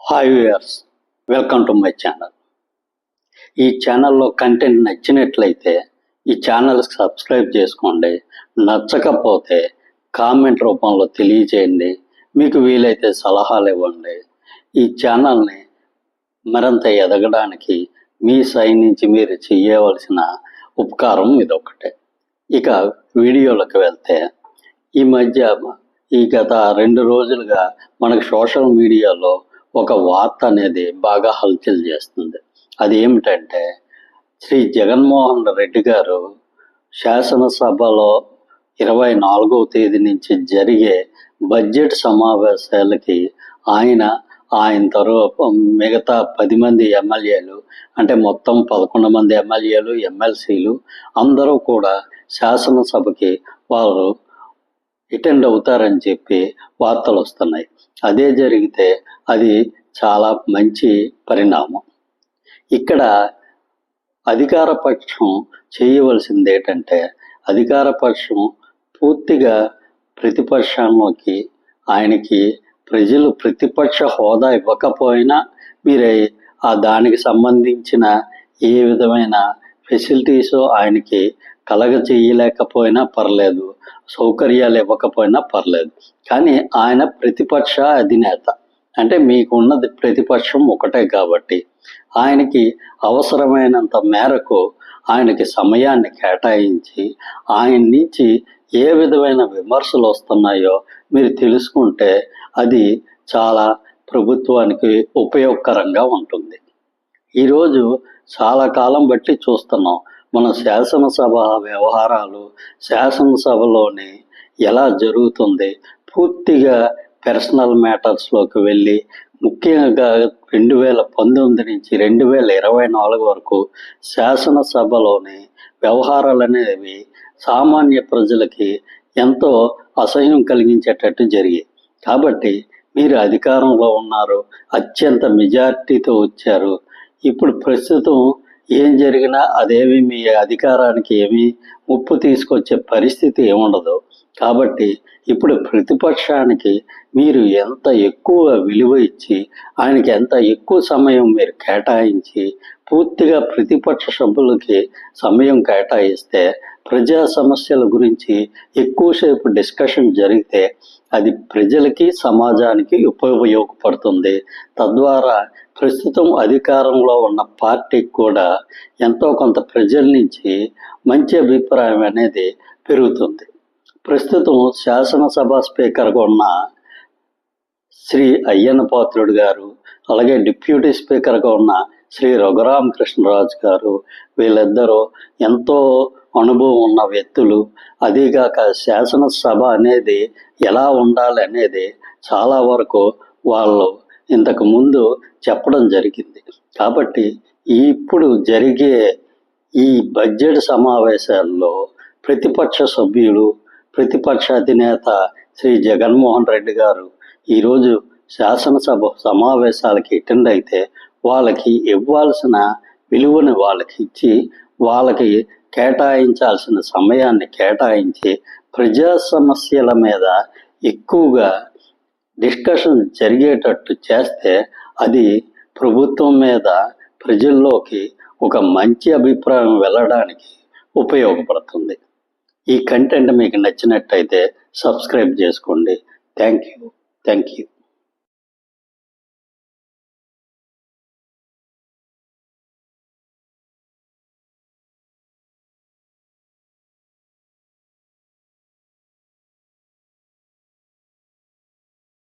Hi viewers, welcome to my channel. ఈ ఛానల్లో content నచ్చినట్లయితే ఈ ఛానల్కి సబ్స్క్రైబ్ చేసుకోండి. నచ్చకపోతే కామెంట్ రూపంలో తెలియజేయండి. మీకు వీలైతే సలహాలు ఇవ్వండి. ఈ ఛానల్ని మరింత ఎదగడానికి మీ సైడ్ నుంచి మీరు చేయవలసిన ఉపకారం ఇదొకటే. ఇక వీడియోలకు వెళ్తే, ఈ మధ్య గత 2 రోజులుగా మనకు సోషల్ మీడియాలో ఒక వార్త అనేది బాగా హల్చల్ చేస్తుంది. అది ఏమిటంటే, శ్రీ జగన్మోహన్ రెడ్డి గారు శాసనసభలో 24వ తేదీ నుంచి జరిగే బడ్జెట్ సమావేశాలకి ఆయన తర్వాత మిగతా 10 మంది ఎమ్మెల్యేలు, అంటే మొత్తం 11 మంది ఎమ్మెల్యేలు, ఎమ్మెల్సీలు అందరూ కూడా శాసనసభకి వారు అటెండ్ అవుతారని చెప్పి వార్తలు వస్తున్నాయి. అదే జరిగితే అది చాలా మంచి పరిణామం. ఇక్కడ అధికార పక్షం చేయవలసింది ఏంటంటే, అధికార పక్షం పూర్తిగా ప్రతిపక్షంలోకి ఆయనకి ప్రజలు ప్రతిపక్ష హోదా ఇవ్వకపోయినా మీరే దానికి సంబంధించిన ఏ విధమైన ఫెసిలిటీస్ ఆయనకి కలగ చేయలేకపోయినా పర్లేదు, సౌకర్యాలు ఇవ్వకపోయినా పర్లేదు, కానీ ఆయన ప్రతిపక్ష అధినేత. అంటే మీకున్నది ప్రతిపక్షం ఒకటే కాబట్టి ఆయనకి అవసరమైనంత మేరకు ఆయనకి సమయాన్ని కేటాయించి ఆయన నుంచి ఏ విధమైన విమర్శలు వస్తున్నాయో మీరు తెలుసుకుంటే అది చాలా ప్రభుత్వానికి ఉపయోగకరంగా ఉంటుంది. ఈరోజు చాలా కాలం బట్టి చూస్తున్నాం, మన శాసనసభ వ్యవహారాలు శాసనసభలోని ఎలా జరుగుతుంది, పూర్తిగా పర్సనల్ మ్యాటర్స్లోకి వెళ్ళి, ముఖ్యంగా 2019 నుంచి 2024 వరకు శాసనసభలోని వ్యవహారాలు అనేవి సామాన్య ప్రజలకి ఎంతో అసహ్యం కలిగించేటట్టు జరిగాయి. కాబట్టి మీరు అధికారంలో ఉన్నారు, అత్యంత మెజార్టీతో వచ్చారు. ఇప్పుడు ప్రస్తుతం ఏం జరిగినా అదేమి మీ అధికారానికి ఏమీ ముప్పు తీసుకొచ్చే పరిస్థితి ఏముండదు. కాబట్టి ఇప్పుడు ప్రతిపక్షానికి మీరు ఎంత ఎక్కువ విలువ ఇచ్చి, ఆయనకి ఎంత ఎక్కువ సమయం మీరు కేటాయించి, పూర్తిగా ప్రతిపక్ష సభ్యులకి సమయం కేటాయిస్తే, ప్రజా సమస్యల గురించి ఎక్కువసేపు డిస్కషన్ జరిగితే అది ప్రజలకి సమాజానికి ఉపయోగపడుతుంది. తద్వారా ప్రస్తుతం అధికారంలో ఉన్న పార్టీకి కూడా ఎంతో కొంత ప్రజల నుంచి మంచి అభిప్రాయం అనేది పెరుగుతుంది. ప్రస్తుతం శాసనసభ స్పీకర్గా ఉన్న శ్రీ అయ్యన్న పాత్రుడు గారు, అలాగే డిప్యూటీ స్పీకర్గా ఉన్న శ్రీ రఘురామకృష్ణరాజు గారు, వీళ్ళిద్దరూ ఎంతో అనుభవం ఉన్న వ్యక్తులు. అదీగాక శాసనసభ అనేది ఎలా ఉండాలి అనేది చాలా వరకు వాళ్ళు ఇంతకు ముందు చెప్పడం జరిగింది. కాబట్టి ఇప్పుడు జరిగే ఈ బడ్జెట్ సమావేశాల్లో ప్రతిపక్ష సభ్యులు, ప్రతిపక్ష అధినేత శ్రీ జగన్మోహన్ రెడ్డి గారు ఈరోజు శాసనసభ సమావేశాలకి అటెండ్ అయితే వాళ్ళకి ఇవ్వాల్సిన విలువను వాళ్ళకి ఇచ్చి, వాళ్ళకి కేటాయించాల్సిన సమయాన్ని కేటాయించి, ప్రజా సమస్యల మీద ఎక్కువగా డిస్కషన్ జరిగేటట్టు చేస్తే అది ప్రభుత్వం మీద ప్రజల్లోకి ఒక మంచి అభిప్రాయం వెళ్ళడానికి ఉపయోగపడుతుంది. ఈ కంటెంట్ మీకు నచ్చినట్టయితే సబ్స్క్రైబ్ చేసుకోండి. Thank you.